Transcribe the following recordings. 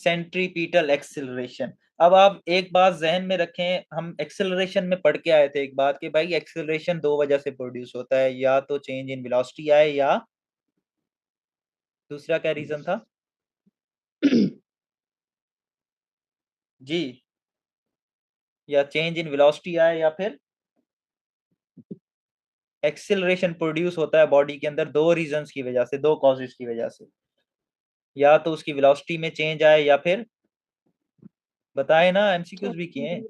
Centripetal acceleration. अब आप एक बात जहन में रखें, हम एक्सिलरेशन में पढ़ के आए थे एक बात कि भाई एक्सिलरेशन दो वजह से प्रोड्यूस होता है, या तो चेंज इन वेलोसिटी आए या दूसरा क्या रीजन था जी, या चेंज इन वेलोसिटी आए या फिर एक्सिलरेशन प्रोड्यूस होता है बॉडी के अंदर दो रीजंस की वजह से, दो कॉजेस की वजह से, या तो उसकी वेलोसिटी में चेंज आए या फिर बताए ना, एमसीक्यूज भी किए हैं,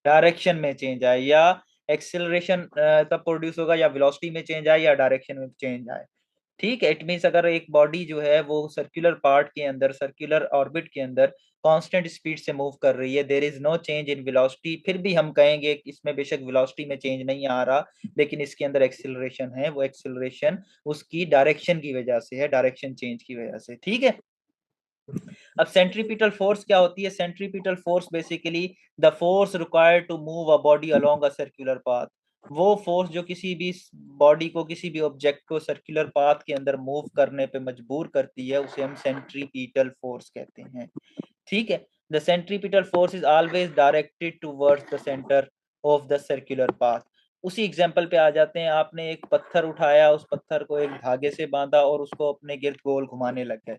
डायरेक्शन में चेंज आए, या एक्सिलरेशन तब प्रोड्यूस होगा या वेलोसिटी में चेंज आए या डायरेक्शन में चेंज आए। ठीक है, इट मीन्स अगर एक बॉडी जो है वो सर्कुलर पार्ट के अंदर, सर्कुलर ऑर्बिट के अंदर कांस्टेंट स्पीड से मूव कर रही है, there is no change in velocity, फिर भी हम कहेंगे कि इसमें बेशक वेलोसिटी में चेंज नहीं आ रहा लेकिन इसके अंदर एक्सिलरेशन है, वो एक्सिलरेशन उसकी डायरेक्शन की वजह से है, डायरेक्शन चेंज की वजह से। ठीक है, अब सेंट्रीपिटल फोर्स क्या होती है? Centripetal force basically the force required to move a body along a circular path, वो फोर्स जो किसी भी बॉडी को, किसी भी ऑब्जेक्ट को सर्कुलर पाथ के अंदर मूव करने पे मजबूर करती है, उसे हम सेंट्रीपिटल फोर्स कहते हैं। ठीक है, the centripetal force is always directed towards the centre of the circular path. उसी एग्जांपल पे आ जाते हैं, आपने एक पत्थर उठाया, उस पत्थर को एक धागे से बांधा और उसको अपने गिर्द गोल घुमाने लग गए।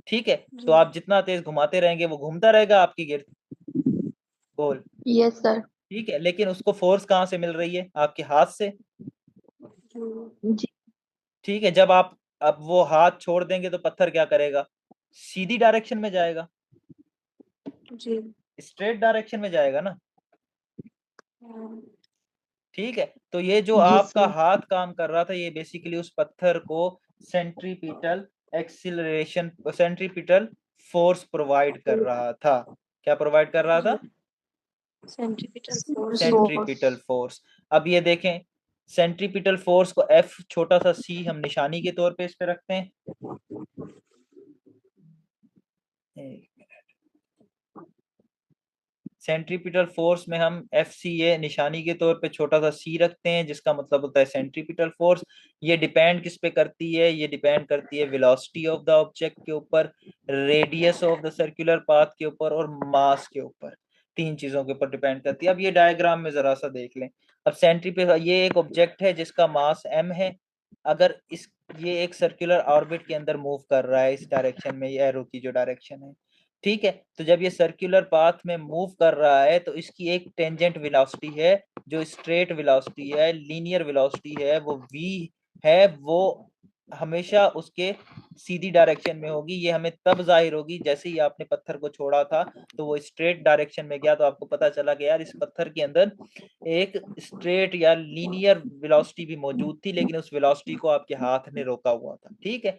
ठीक है, तो आप जितना तेज घुमाते रहेंगे वो घूमता रहेगा आपकी गिर्द गोल। Yes sir. ठीक है, लेकिन उसको फोर्स कहाँ से मिल रही है? आपके हाथ से। जी। ठीक है, जब आप अब वो हाथ छोड़ देंगे तो पत्थर क्या करेगा? सीधी डायरेक्शन में जाएगा, जी। स्ट्रेट डायरेक्शन में जाएगा ना। ठीक है, तो ये जो जी आपका सर। हाथ काम कर रहा था ये बेसिकली उस पत्थर को centripetal acceleration, centripetal force provide कर रहा था। क्या प्रोवाइड कर रहा था? Centripetal force. अब ये देखें, सेंट्रीपिटल फोर्स को एफ छोटा सा सी हम निशानी के तौर पे इस पे रखते हैं। सेंट्रीपिटल फोर्स में हम एफ सी ए निशानी के तौर पे छोटा सा सी रखते हैं, जिसका मतलब होता है सेंट्रीपिटल फोर्स। ये डिपेंड किस पे करती है? ये डिपेंड करती है वेलोसिटी ऑफ द ऑब्जेक्ट के ऊपर, radius of the circular path के ऊपर और मास के ऊपर। तीन चीजों के ऊपर डिपेंड करती है। अब ये डायग्राम में जरा सा देख लें। अब सेंट्रीपिटल, ये एक ऑब्जेक्ट है जिसका मास m है। अगर इस ये एक सर्कुलर ऑर्बिट के अंदर मूव कर रहा है इस डायरेक्शन में, ये एरो की जो डायरेक्शन है। ठीक है, तो जब ये सर्कुलर पाथ में मूव कर रहा है तो इसकी एक टेंजेंट वेलोसिटी है, जो स्ट्रेट वेलोसिटी है, लीनियर वेलोसिटी है, वो v है, वो हमेशा उसके सीधी डायरेक्शन में होगी। ये हमें तब जाहिर होगी जैसे ही आपने पत्थर को छोड़ा था तो वो स्ट्रेट डायरेक्शन में गया, तो आपको पता चला कि यार इस पत्थर के अंदर एक स्ट्रेट या लीनियर वेलोसिटी भी मौजूद थी, लेकिन उस वेलोसिटी को आपके हाथ ने रोका हुआ था। ठीक है,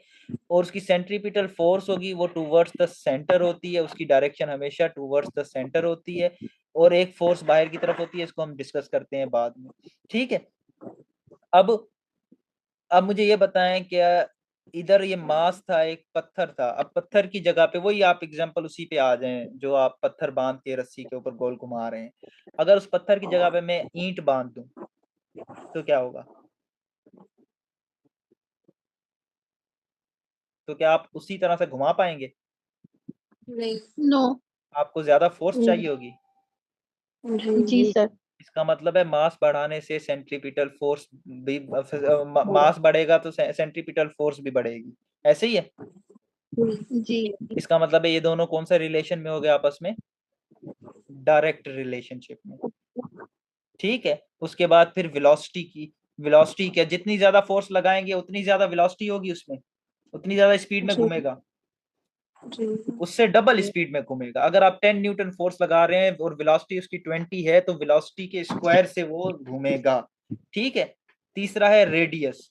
और उसकी सेंट्रीपिटल फोर्स होगी वो टूवर्ड्स द सेंटर होती है, उसकी डायरेक्शन हमेशा टूवर्ड्स द सेंटर होती है, और एक फोर्स बाहर की तरफ होती है, इसको हम डिस्कस करते हैं बाद में। ठीक है, अब मुझे ये बताएं कि इधर ये मास था, एक पत्थर था, अब पत्थर की जगह पे वही आप एग्जांपल उसी पे आ जाएं जो आप पत्थर बांध के रस्सी के ऊपर गोल घुमा रहे हैं। अगर उस पत्थर की जगह पे मैं ईंट बांध दूं तो क्या होगा? तो क्या आप उसी तरह से घुमा पाएंगे? नहीं। नो। आपको ज्यादा फोर्स चाहिए होगी। जी सर। इसका मतलब है मास बढ़ाने से सेंट्रीपिटल फोर्स भी, मास बढ़ेगा तो सेंट्रीपिटल फोर्स भी बढ़ेगी, ऐसे ही है। जी। इसका मतलब है ये दोनों कौन सा रिलेशन में हो गए आपस में? डायरेक्ट रिलेशनशिप में। ठीक है, उसके बाद फिर वेलोसिटी की, वेलोसिटी क्या, जितनी ज्यादा फोर्स लगाएंगे उतनी ज्यादा वेलोसिटी होगी उसमें, उतनी ज्यादा स्पीड में घूमेगा, उससे डबल स्पीड में घूमेगा। अगर आप 10 न्यूटन फोर्स लगा रहे हैं और वेलोसिटी उसकी 20 है तो वेलोसिटी के स्क्वायर से वो घूमेगा। ठीक है, तीसरा है रेडियस,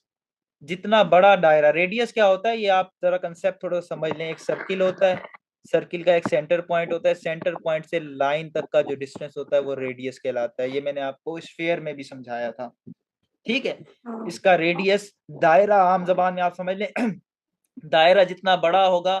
जितना बड़ा दायरा। रेडियस क्या होता है ये आप जरा कंसेप्ट थोड़ा समझ लें। एक सर्किल होता है, सर्किल का एक सेंटर पॉइंट होता है, सेंटर पॉइंट से लाइन तक का जो डिस्टेंस होता है वो रेडियस कहलाता है। ये मैंने आपको स्फीयर में भी समझाया था। ठीक है, इसका रेडियस, दायरा आम जबान में आप समझ लें दायरा जितना बड़ा होगा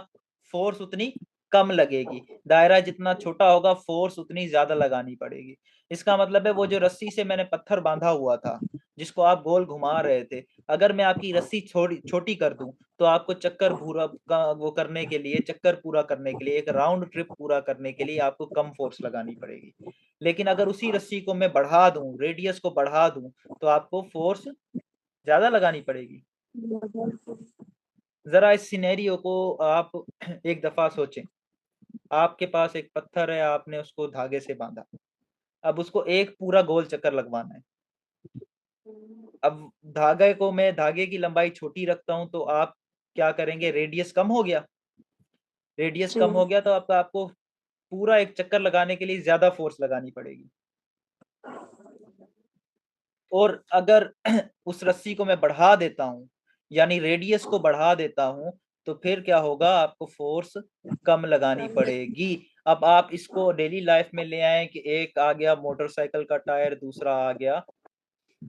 फोर्स उतनी कम लगेगी, दायरा जितना छोटा होगा फोर्स उतनी ज्यादा लगानी पड़ेगी। इसका मतलब है वो जो रस्सी से मैंने पत्थर बांधा हुआ था जिसको आप गोल घुमा रहे थे, अगर मैं आपकी रस्सी छोटी कर दूं तो आपको चक्कर पूरा का वो करने के लिए, चक्कर पूरा करने के लिए, एक राउंड ट्रिप पूरा करने के लिए आपको कम फोर्स लगानी पड़ेगी। लेकिन अगर उसी रस्सी को मैं बढ़ा दूं, रेडियस को बढ़ा दूं, तो आपको फोर्स ज्यादा लगानी पड़ेगी। जरा इस सिनेरियो को आप एक दफा सोचें। आपके पास एक पत्थर है, आपने उसको धागे से बांधा, अब उसको एक पूरा गोल चक्कर लगवाना है। अब धागे की लंबाई छोटी रखता हूं, तो आप क्या करेंगे, रेडियस कम हो गया, रेडियस कम हो गया तो आपको पूरा एक चक्कर लगाने के लिए ज्यादा फोर्स लगानी पड़ेगी। और अगर उस रस्सी को मैं बढ़ा देता हूं, यानी रेडियस को बढ़ा देता हूं, तो फिर क्या होगा, आपको फोर्स कम लगानी पड़ेगी। अब आप इसको डेली लाइफ में ले आए कि एक आ गया मोटरसाइकिल का टायर, दूसरा आ गया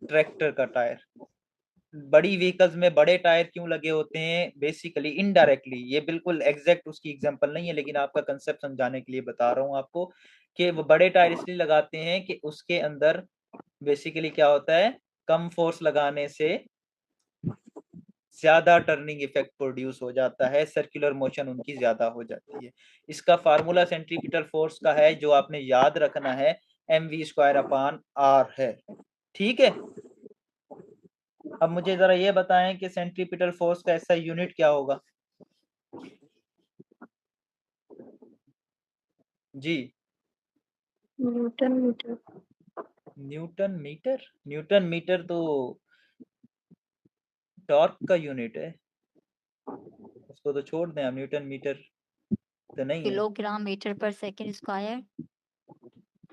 ट्रैक्टर का टायर। बड़ी व्हीकल्स में बड़े टायर क्यों लगे होते हैं, बेसिकली इनडायरेक्टली, ये बिल्कुल एग्जैक्ट उसकी एग्जांपल नहीं है, लेकिन आपका कंसेप्ट समझाने के लिए बता रहा हूं आपको, कि वो बड़े टायर इसलिए लगाते हैं कि उसके अंदर बेसिकली क्या होता है, कम फोर्स लगाने से ज्यादा टर्निंग इफेक्ट प्रोड्यूस हो जाता है, सर्कुलर मोशन उनकी ज्यादा हो जाती है। इसका फार्मूला सेंट्रीपिटल फोर्स का है, जो आपने याद रखना है, mv²/r है। ठीक है। अब मुझे जरा ये बताएं कि सेंट्रीपिटल फोर्स का ऐसा यूनिट क्या होगा। जी, newton metre. Newton metre. Newton metre तो टॉर्क का यूनिट है, उसको तो छोड़ दें, अब न्यूटन मीटर तो नहीं है। किलोग्राम मीटर पर सेकंड स्क्वायर।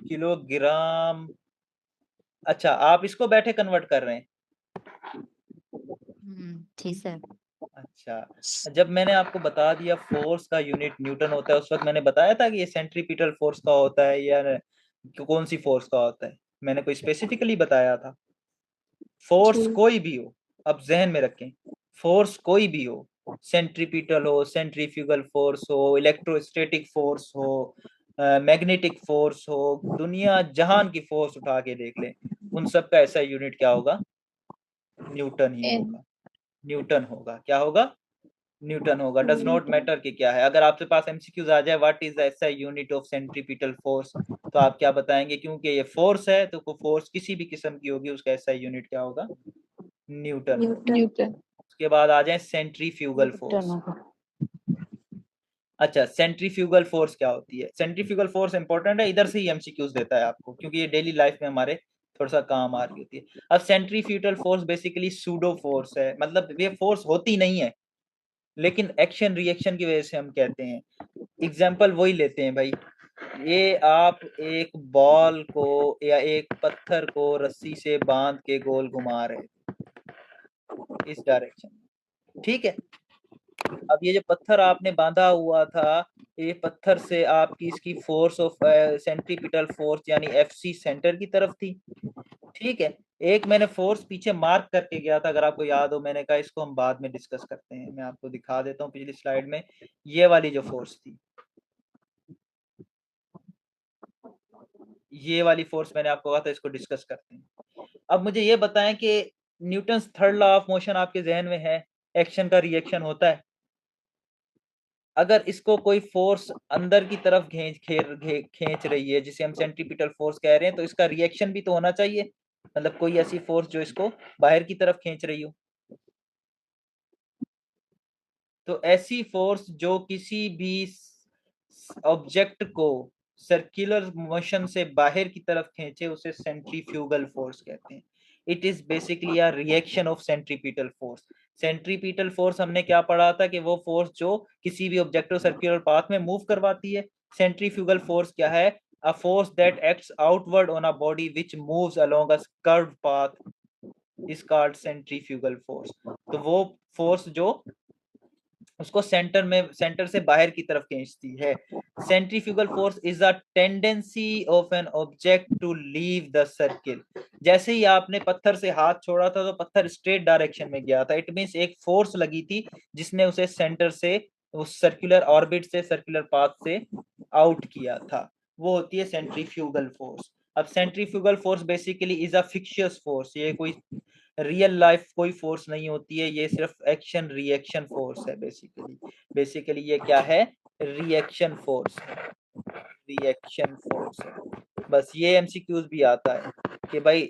किलोग्राम, अच्छा आप इसको बैठे कन्वर्ट कर रहे हैं। ठीक सर। अच्छा, जब मैंने आपको बता दिया फोर्स का यूनिट न्यूटन होता है, उस वक्त मैंने बताया था कि ये सेंट्रीपिटल फोर्स का होता है या कौन सी फोर्स का होता है, मैंने कोई स्पेसिफिकली बताया था। फोर्स कोई भी हो, अब जहन में रखें, फोर्स कोई भी हो, सेंट्रीपिटल हो, सेंट्रीफ्यूगल फोर्स हो, इलेक्ट्रोस्टैटिक फोर्स हो, मैग्नेटिक फोर्स हो, दुनिया जहान की फोर्स उठा के देख लें, उन सब का ऐसा यूनिट क्या होगा, न्यूटन ही होगा। न्यूटन होगा, क्या होगा, न्यूटन होगा। डज नॉट मैटर कि क्या है। अगर आपके पास एमसीक्यूज आ जाए what is the SI unit of centripetal force, तो आप क्या बताएंगे, क्योंकि ये फोर्स है तो फोर्स किसी भी किस्म की होगी, उसका एसआई यूनिट क्या होगा, न्यूटन। न्यूटन। उसके बाद आ जाए सेंट्रीफ्यूगल फोर्स। अच्छा, सेंट्रीफ्यूगल फोर्स क्या होती है, सेंट्रीफ्यूगल फोर्स इंपॉर्टेंट है, इधर से ही एमसीक्यूज देता है आपको, क्योंकि ये डेली लाइफ में हमारे थोड़ा सा काम आ रही होती है। अब centrifugal force basically pseudo force है, मतलब ये फोर्स होती नहीं है, लेकिन एक्शन रिएक्शन की वजह से हम कहते हैं। एग्जाम्पल वही लेते हैं भाई, ये आप एक बॉल को या एक पत्थर को रस्सी से बांध के गोल घुमा रहे इस डायरेक्शन में, ठीक है। अब ये जो पत्थर आपने बांधा हुआ था, ये पत्थर से आपकी इसकी फोर्स ऑफ सेंट्रीपिटल फोर्स यानी एफसी सेंटर की तरफ थी, ठीक है। एक मैंने फोर्स पीछे मार्क करके गया था, अगर आपको याद हो, मैंने कहा इसको हम बाद में डिस्कस करते हैं, मैं आपको दिखा देता हूँ पिछली स्लाइड में, ये वाली जो फोर्स थी, ये वाली फोर्स मैंने आपको कहा था इसको डिस्कस करते हैं। अब मुझे ये बताएं कि Newton's third law of motion आपके जहन में है, एक्शन का रिएक्शन होता है। अगर इसको कोई फोर्स अंदर की तरफ खींच रही है, जिसे हम सेंट्रीपिटल फोर्स कह रहे हैं, तो इसका रिएक्शन भी तो होना चाहिए, मतलब कोई ऐसी फोर्स जो इसको बाहर की तरफ खींच रही हो। तो ऐसी फोर्स जो किसी भी ऑब्जेक्ट को सर्कुलर मोशन से बाहर की तरफ खींचे, उसे सेंट्रीफ्यूगल फोर्स कहते हैं। It is basically a reaction of centripetal force. Centripetal force हमने क्या पढ़ा था, कि वो फोर्स जो किसी भी ऑब्जेक्ट को सर्कुलर पाथ में मूव करवाती है। सेंट्रीफ्यूगल फोर्स क्या है, a force that acts outward on a body which moves along a curved path is called centrifugal force. तो वो फोर्स जो उसको सेंटर से बाहर की तरफ खींचती है। Centrifugal force is a tendency of an object to leave the circle. जैसे ही आपने पत्थर से हाथ छोड़ा था तो पत्थर स्ट्रेट डायरेक्शन में गया था, इट मींस एक फोर्स लगी थी जिसने उसे सेंटर से, उस सर्कुलर ऑर्बिट से, सर्कुलर पाथ से आउट किया था, वो होती है सेंट्रीफ्यूगल फोर्स। अब centrifugal force basically is a fictitious force, ये कोई रियल लाइफ कोई फोर्स नहीं होती है, ये सिर्फ एक्शन रिएक्शन फोर्स है। बेसिकली ये क्या है, रिएक्शन फोर्स है, रिएक्शन फोर्स है। बस ये एमसीक्यूज भी आता है कि भाई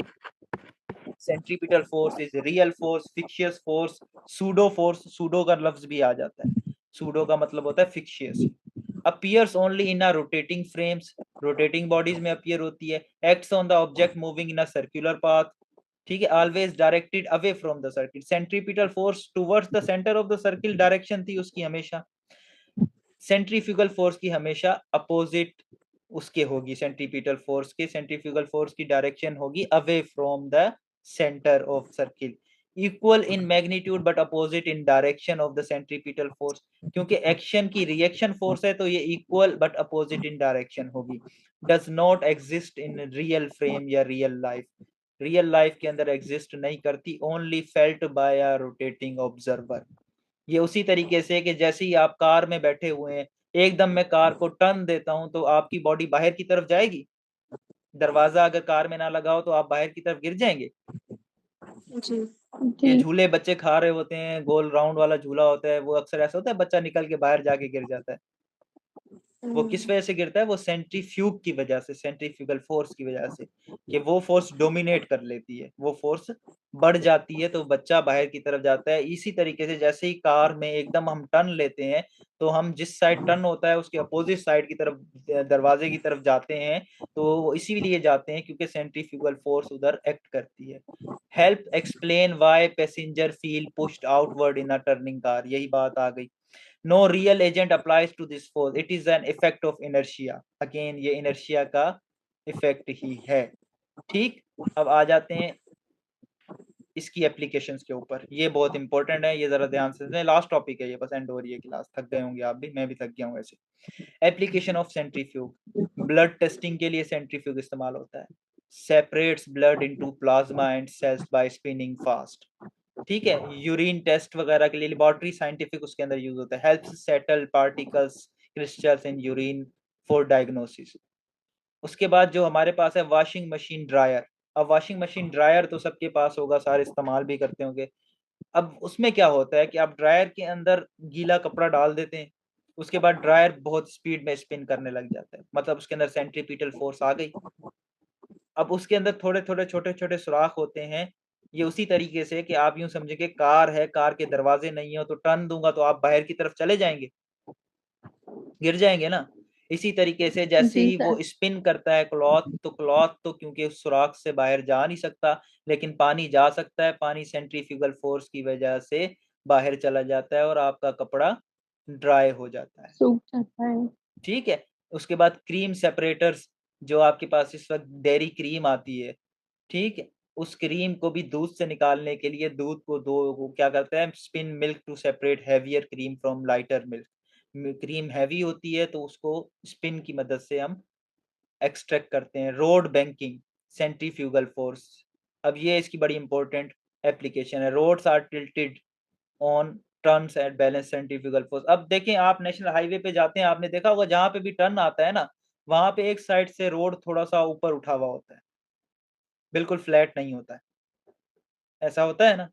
centripetal force is real force, fictitious force, pseudo force, pseudo का लफ्ज भी आ जाता है, सूडो का मतलब होता है fictitious. Appears only in a rotating frames, rotating bodies में अपीयर होती है। Acts on the object moving in a circular path, ठीक है, always directed away from the circle. Centripetal force towards the centre of the circle direction थी उसकी हमेशा, centrifugal force की हमेशा अपोजिट उसके होगी, सेंट्रीपिटल फोर्स के, सेंट्रीफ्यूगल फोर्स की डायरेक्शन होगी away from the centre of circle, equal in magnitude but opposite in direction of the centripetal force. क्योंकि एक्शन की रिएक्शन फोर्स है तो ये equal but opposite in direction होगी। Does not exist in real frame या real life, real life के अंदर exist नहीं करती, only felt by a rotating observer. ये उसी तरीके से कि जैसे ही आप कार में बैठे हुए हैं, एकदम मैं कार को टर्न देता हूं तो आपकी बॉडी बाहर की तरफ जाएगी, दरवाजा अगर कार में ना लगा हो तो आप बाहर की तरफ गिर जाएंगे। जी ये जी झूले बच्चे खा रहे होते हैं, गोल राउंड वाला झूला होता है, वो अक्सर ऐसा होता है बच्चा निकल के बाहर जाके गिर जाता है। वो किस वजह से गिरता है, वो सेंट्रीफ्यूग की वजह से, सेंट्रीफ्यूगल फोर्स की वजह से, कि वो फोर्स डोमिनेट कर लेती है, वो फोर्स बढ़ जाती है तो बच्चा बाहर की तरफ जाता है। इसी तरीके से जैसे ही कार में एकदम हम टर्न लेते हैं तो हम जिस साइड टर्न होता है उसके अपोजिट साइड की तरफ, दरवाजे की तरफ जाते हैं, तो इसीलिए जाते हैं क्योंकि सेंट्रीफ्यूगल फोर्स उधर एक्ट करती है। Help explain why passenger feel pushed outward in a turning car, यही बात आ गई। No real agent applies to this force. It is an effect of inertia. Again ये inertia का इफेक्ट ही है। ठीक, अब आ जाते हैं इसकी एप्लीकेशंस के ऊपर, ये बहुत इंपॉर्टेंट है, ये जरा ध्यान से सुनें, लास्ट टॉपिक है ये, बस एंड हो रही है क्लास, थक गए होंगे आप भी, मैं भी थक गया हूँ वैसे। Application of centrifuge, blood testing के लिए सेंट्रीफ्यूग इस्तेमाल होता है। Separates blood into plasma and cells by spinning fast, ठीक है। यूरिन टेस्ट वगैरह के लिए लेबोरेटरी साइंटिफिक उसके अंदर यूज होता है। Helps settle particles crystals in urine for diagnosis. उसके बाद जो हमारे पास है वॉशिंग मशीन ड्रायर। अब वॉशिंग मशीन ड्रायर तो सबके पास होगा, सारे इस्तेमाल भी करते होंगे। अब उसमें क्या होता है कि आप ड्रायर के अंदर गीला कपड़ा डाल देते हैं, उसके बाद ड्रायर बहुत स्पीड में स्पिन करने लग जाता है, मतलब उसके अंदर सेंट्रीपिटल फोर्स आ गई। अब उसके अंदर थोड़े थोड़े छोटे छोटे सुराख होते हैं। ये उसी तरीके से कि आप यूं समझेंगे कार है, कार के दरवाजे नहीं हो तो टर्न दूंगा तो आप बाहर की तरफ चले जाएंगे, गिर जाएंगे ना। इसी तरीके से जैसे जी ही वो सर स्पिन करता है क्लॉथ, तो क्लॉथ तो क्योंकि उस सुराख से बाहर जा नहीं सकता, लेकिन पानी जा सकता है, पानी सेंट्रीफ्यूगल फोर्स की वजह से बाहर चला जाता है और आपका कपड़ा ड्राई हो जाता है। सूख जाता है। ठीक है। उसके बाद क्रीम सेपरेटर्स, जो आपके पास इस वक्त डेयरी क्रीम आती है, ठीक है, उस क्रीम को भी दूध से निकालने के लिए दूध को दो वो क्या करते हैं, spin milk to separate heavier cream from lighter milk. Cream heavy होती है तो उसको स्पिन की मदद से हम एक्सट्रैक्ट करते हैं। रोड बैंकिंग, सेंट्रीफ्यूगल फोर्स, अब ये इसकी बड़ी इंपॉर्टेंट एप्लीकेशन है। Roads are tilted on turns at balance centrifugal force. अब देखें आप नेशनल हाईवे पे जाते हैं, आपने देखा होगा जहां पे भी टर्न आता है ना, वहां पे एक साइड से रोड थोड़ा सा ऊपर उठा हुआ होता है, बिल्कुल फ्लैट नहीं होता है, ऐसा होता है ना।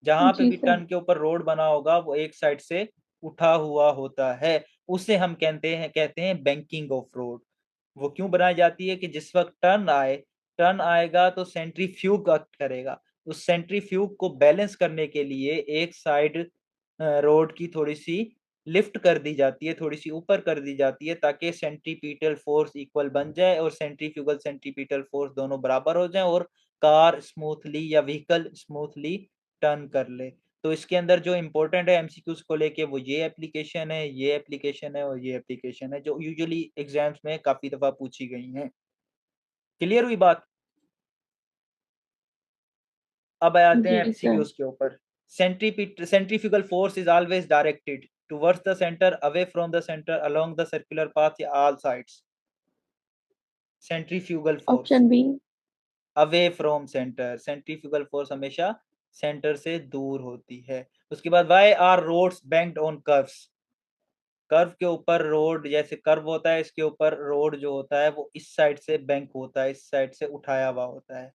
जहां पे जी भी सर टर्न के ऊपर रोड बना होगा वो एक साइड से उठा हुआ होता है, उसे हम कहते हैं बैंकिंग ऑफ रोड। वो क्यों बनाई जाती है कि जिस वक्त टर्न आएगा तो सेंट्रीफ्यूग एक्ट करेगा, उस सेंट्रीफ्यूग को बैलेंस करने के लिए एक साइड रोड की थोड़ी सी लिफ्ट कर दी जाती है, थोड़ी सी ऊपर कर दी जाती है, ताकि सेंट्रीपिटल फोर्स इक्वल बन जाए और सेंट्रीफ्यूगल सेंट्रीपिटल फोर्स दोनों बराबर हो जाए और कार स्मूथली या व्हीकल स्मूथली टर्न कर ले। तो इसके अंदर जो इम्पोर्टेंट है एमसीक्यूज को लेके, वो ये एप्लीकेशन है, ये एप्लीकेशन है और ये एप्लीकेशन है, जो यूजुअली एग्जाम्स में काफी दफा पूछी गई हैं। क्लियर हुई बात। अब आते हैं जी सर एमसीक्यूज के ऊपर। Centrifugal force is always directed towards the centre, away from the centre, along the circular path या all sides. Centrifugal force option B away from centre, centrifugal force हमेशा सेंटर से दूर होती है। उसके बाद why are roads banked on curves, curve के ऊपर रोड, जैसे कर्व होता है इसके ऊपर रोड जो होता है वो इस साइड से बैंक होता है, इस साइड से उठाया हुआ होता है।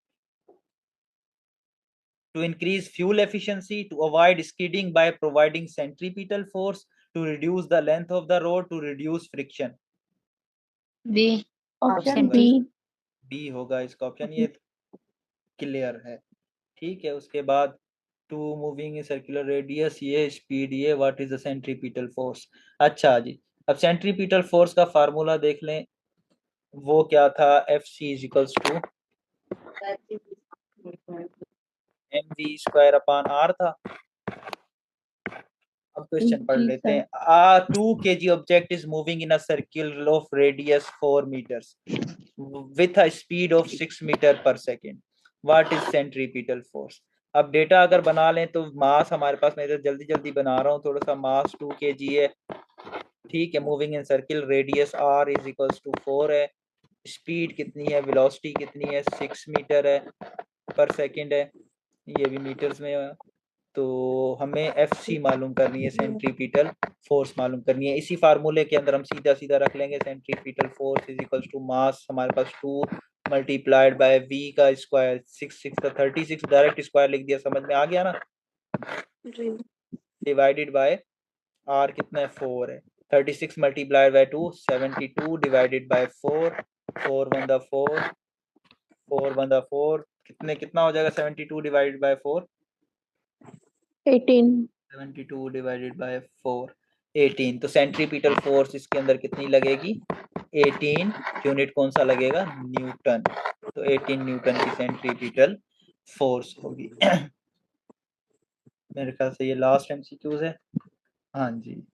To increase fuel efficiency, to avoid skidding by providing centripetal force, to reduce the length of the road, to reduce friction. B, option B. B होगा इसका ऑप्शन, ये क्लियर है। ठीक है, उसके बाद to moving in circular radius, ये speed, ये what is the centripetal force. अच्छा जी, अब सेंट्रीपिटल फोर्स का फार्मूला देख लें, वो क्या था, F C is equals to M V square upon R था। अब क्वेश्चन पढ़ लेते हैं। A 2 kg object is moving in a circle of radius 4 meters with a speed of 6 meter per second. What is centripetal force? अब data अगर बना लें तो मास हमारे पास, मैं तो जल्दी जल्दी बना रहा हूँ, थोड़ा सा मास 2 kg है, ठीक है, moving in circle, radius r is equals to 4 है, स्पीड कितनी है, वेलोसिटी कितनी है, 6 मीटर है पर सेकंड है, ये भी मीटर्स में है। तो हमें एफ सी मालूम करनी है, सेंट्रीपिटल फोर्स मालूम करनी है। इसी फार्मूले के अंदर हम सीधा सीधा रख लेंगे, centripetal force is equals to mass हमारे पास 2 मल्टीप्लाइड बाय वी का स्क्वायर, 6 का 36, डायरेक्ट स्क्वायर लिख दिया, समझ में आ गया ना, डिवाइडेड बाय आर कितना है, 4 है, 36 मल्टीप्लाइड बाय 2 72 डिवाइडेड बाय 4, 4 1 4, 4 1 4, कितना हो जाएगा 72 डिवाइडेड बाय 4, 18। 72 divided by 4, 18। तो सेंट्रीपिटल फोर्स इसके अंदर कितनी लगेगी, 18, यूनिट कौन सा लगेगा, न्यूटन। तो 18 न्यूटन की सेंट्रीपिटल फोर्स होगी। मेरे ख्याल से ये लास्ट एमसीक्यूज है। हाँ जी।